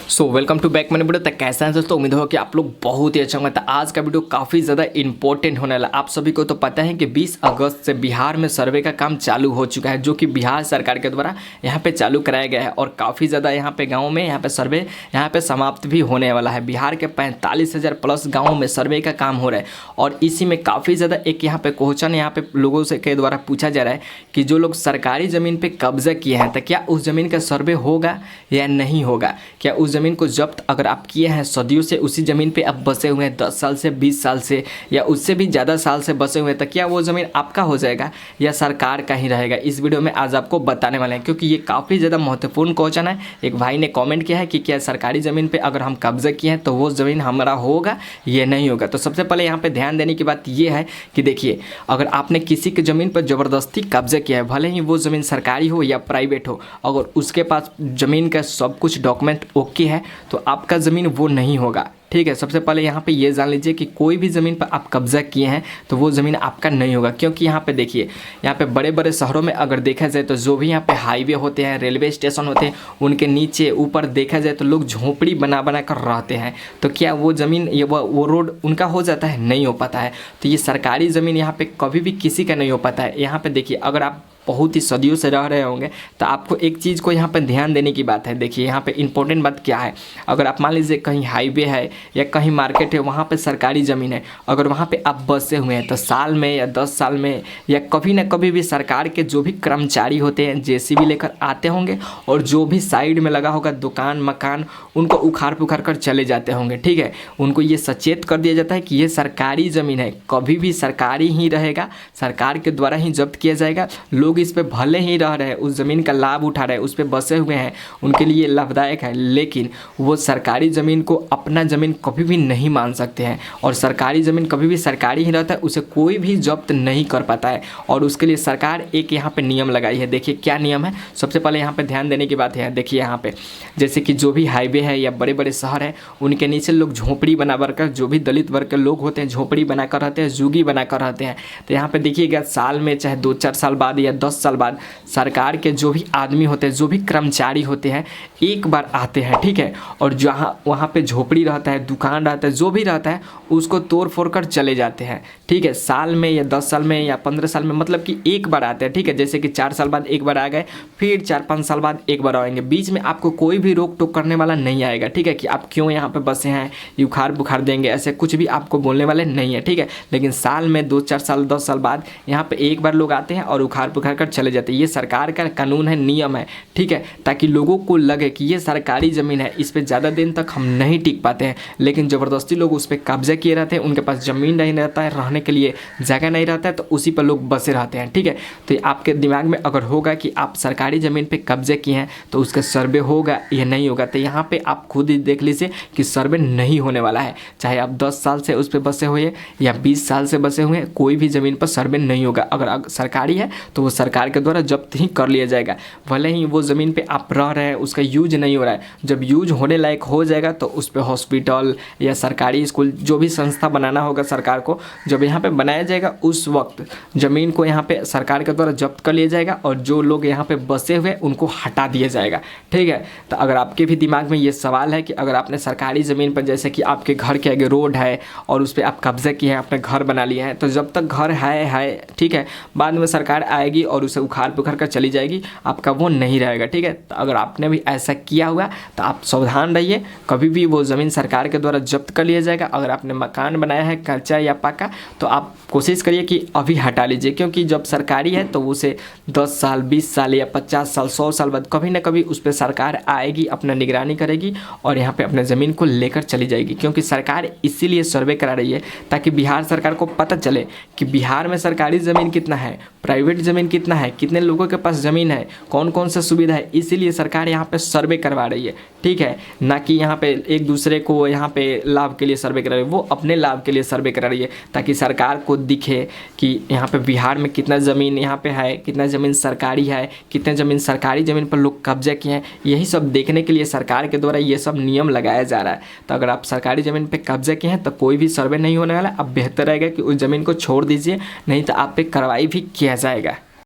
Welcome to back मैंने video तक कैसा है दोस्तों। उम्मीद हो कि आप लोग बहुत ही अच्छा होंगे। तो आज का वीडियो काफ़ी ज़्यादा इंपॉर्टेंट होने वाला। आप सभी को तो पता है कि 20 अगस्त से बिहार में सर्वे का काम चालू हो चुका है, जो कि बिहार सरकार के द्वारा यहाँ पे चालू कराया गया है। और काफ़ी ज़्यादा यहाँ पे गाँव में यहाँ पे सर्वे यहाँ पे समाप्त भी होने वाला है। बिहार के 45,000 प्लस गाँव में सर्वे का काम हो रहा है। और इसी में काफ़ी ज़्यादा एक यहाँ पे क्वेश्चन यहाँ पे लोगों से के द्वारा पूछा जा रहा है कि जो लोग सरकारी ज़मीन पर कब्जा किए हैं तो क्या उस ज़मीन का सर्वे होगा या नहीं होगा। क्या उस ज़मीन को जब्त अगर आप किए हैं, सदियों से उसी ज़मीन पे आप बसे हुए हैं, 10 साल से 20 साल से या उससे भी ज़्यादा साल से बसे हुए हैं, तो क्या वो ज़मीन आपका हो जाएगा या सरकार का ही रहेगा। इस वीडियो में आज आपको बताने वाले हैं, क्योंकि ये काफ़ी ज़्यादा महत्वपूर्ण क्वेश्चन है। एक भाई ने कमेंट किया है कि क्या सरकारी ज़मीन पर अगर हम कब्जा किए हैं तो वो ज़मीन हमारा होगा या नहीं होगा। तो सबसे पहले यहाँ पर ध्यान देने की बात ये है कि देखिए, अगर आपने किसी की ज़मीन पर ज़बरदस्ती कब्जा किया है, भले ही वो ज़मीन सरकारी हो या प्राइवेट हो, अगर उसके पास ज़मीन का सब कुछ डॉक्यूमेंट ओके है तो आपका ज़मीन वो नहीं होगा। ठीक है, सबसे पहले यहाँ पे ये जान लीजिए कि कोई भी ज़मीन पर आप कब्जा किए हैं तो वो ज़मीन आपका नहीं होगा। क्योंकि यहाँ पे देखिए, यहाँ पे बड़े बड़े शहरों में अगर देखा जाए तो जो भी यहाँ पे हाईवे होते हैं, रेलवे स्टेशन होते हैं, उनके नीचे ऊपर देखा जाए तो लोग झोपड़ी बना बना कर रहते हैं। तो क्या वो ज़मीन ये वो रोड उनका हो जाता है? नहीं हो पाता है। तो ये सरकारी ज़मीन यहाँ पर कभी भी किसी का नहीं हो पाता है। यहाँ पर देखिए, अगर आप बहुत ही सदियों से रह रहे होंगे तो आपको एक चीज़ को यहाँ पर ध्यान देने की बात है। देखिए, यहाँ पे इंपॉर्टेंट बात क्या है, अगर आप मान लीजिए कहीं हाईवे है या कहीं मार्केट है, वहाँ पे सरकारी ज़मीन है, अगर वहाँ पे आप बसे हुए हैं तो साल में या 10 साल में या कभी ना कभी भी सरकार के जो भी कर्मचारी होते हैं जेसीबी लेकर आते होंगे और जो भी साइड में लगा होगा दुकान मकान, उनको उखाड़ पुखाड़ कर चले जाते होंगे। ठीक है, उनको ये सचेत कर दिया जाता है कि ये सरकारी ज़मीन है, कभी भी सरकारी ही रहेगा, सरकार के द्वारा ही जब्त किया जाएगा। लोग इस पे भले ही रह रहे हैं, उस ज़मीन का लाभ उठा रहे हैं, उस पे बसे हुए हैं, उनके लिए लाभदायक है, लेकिन वो सरकारी ज़मीन को अपना ज़मीन कभी भी नहीं मान सकते हैं। और सरकारी ज़मीन कभी भी सरकारी ही रहता है, उसे कोई भी जब्त नहीं कर पाता है। और उसके लिए सरकार एक यहाँ पे नियम लगाई है। देखिए क्या नियम है, सबसे पहले यहाँ पे ध्यान देने की बात है। देखिए यहाँ पे जैसे कि जो भी हाईवे है या बड़े बड़े शहर है, उनके नीचे लोग झोपड़ी बना कर, जो भी दलित वर्ग के लोग होते हैं झोपड़ी बनाकर रहते हैं, झुग्गी बनाकर रहते हैं। तो यहाँ पे देखिएगा, साल में चाहे 2-4 साल बाद या 10 साल बाद सरकार के जो भी आदमी होते हैं, जो भी कर्मचारी होते हैं, एक बार आते हैं। ठीक है, और जहाँ वहाँ पे झोपड़ी रहता है, दुकान रहता है, जो भी रहता है, उसको तोड़ फोड़ कर चले जाते हैं। ठीक है, साल में या 10 साल में या 15 साल में, मतलब कि एक बार आते हैं। ठीक है, जैसे कि 4 साल बाद एक बार आ गए, फिर 4-5 साल बाद एक बार आएंगे। बीच में आपको कोई भी रोक टोक करने वाला नहीं आएगा। ठीक है, कि आप क्यों यहाँ पे बसे हैं, ये उखाड़ बुखाड़ देंगे, ऐसे कुछ भी आपको बोलने वाले नहीं है। ठीक है, लेकिन साल में 2-4 साल 10 साल बाद यहाँ पे एक बार लोग आते हैं और उखाड़ पुखाड़ कर चले जाते हैं। ये सरकार का कानून है, नियम है। ठीक है, ताकि लोगों को लगे कि ये सरकारी ज़मीन है, इस पे ज़्यादा दिन तक हम नहीं टिक पाते हैं, लेकिन ज़बरदस्ती लोग उस पर कब्जा किए रहते हैं, उनके पास ज़मीन नहीं रहता है, रहने के लिए जगह नहीं रहता है, तो उसी पर लोग बसे रहते हैं। ठीक है, तो आपके दिमाग में अगर होगा कि आप सरकारी ज़मीन पर कब्जे किए हैं तो उसका सर्वे होगा या नहीं होगा, तो यहाँ पर आप खुद ही देख लीजिए कि सर्वे नहीं होने वाला है। चाहे आप 10 साल से उस पर बसे हुए या 20 साल से बसे हुए, कोई भी ज़मीन पर सर्वे नहीं होगा। अगर सरकारी है तो वो सरकार के द्वारा जब्त ही कर लिया जाएगा। भले ही वो ज़मीन पे आप रह रहे हैं, उसका यूज नहीं हो रहा है, जब यूज होने लायक हो जाएगा तो उस पे हॉस्पिटल या सरकारी स्कूल, जो भी संस्था बनाना होगा सरकार को, जब यहाँ पे बनाया जाएगा उस वक्त ज़मीन को यहाँ पे सरकार के द्वारा जब्त कर लिया जाएगा और जो लोग यहाँ पे बसे हुए उनको हटा दिया जाएगा। ठीक है, तो अगर आपके भी दिमाग में ये सवाल है कि अगर आपने सरकारी ज़मीन पर, जैसे कि आपके घर के आगे रोड है और उस पर आप कब्जा किए हैं, अपने घर बना लिए हैं, तो जब तक घर है ठीक है, बाद में सरकार आएगी और उसे उखाड़ पुखाड़ कर चली जाएगी, आपका वो नहीं रहेगा। ठीक है, तो अगर आपने भी ऐसा किया हुआ तो आप सावधान रहिए, कभी भी वो ज़मीन सरकार के द्वारा जब्त कर लिया जाएगा। अगर आपने मकान बनाया है कच्चा या पक्का, तो आप कोशिश करिए कि अभी हटा लीजिए, क्योंकि जब सरकारी है तो उसे 10 साल 20 साल या 50 साल 100 साल बाद कभी ना कभी उस पर सरकार आएगी, अपना निगरानी करेगी और यहाँ पे अपने ज़मीन को लेकर चली जाएगी। क्योंकि सरकार इसीलिए सर्वे करा रही है ताकि बिहार सरकार को पता चले कि बिहार में सरकारी ज़मीन कितना है, प्राइवेट ज़मीन कितना है, कितने लोगों के पास ज़मीन है, कौन कौन सा सुविधा है। इसीलिए सरकार यहाँ पे सर्वे करवा रही है। ठीक है, ना कि यहाँ पे एक दूसरे को यहाँ पे लाभ के लिए सर्वे करा रही है, वो अपने लाभ के लिए सर्वे करा रही है ताकि सरकार को दिखे कि यहाँ पे बिहार में कितना ज़मीन यहाँ पे है, कितना ज़मीन सरकारी है, कितने ज़मीन सरकारी ज़मीन पर लोग कब्जा किए हैं। यही सब देखने के लिए सरकार के द्वारा ये सब नियम लगाया जा रहा है। तो अगर आप सरकारी ज़मीन पर कब्जा किए हैं तो कोई भी सर्वे नहीं होने वाला। अब बेहतर रहेगा कि उस ज़मीन को छोड़ दीजिए, नहीं तो आप पे कार्रवाई भी किया जाएगा।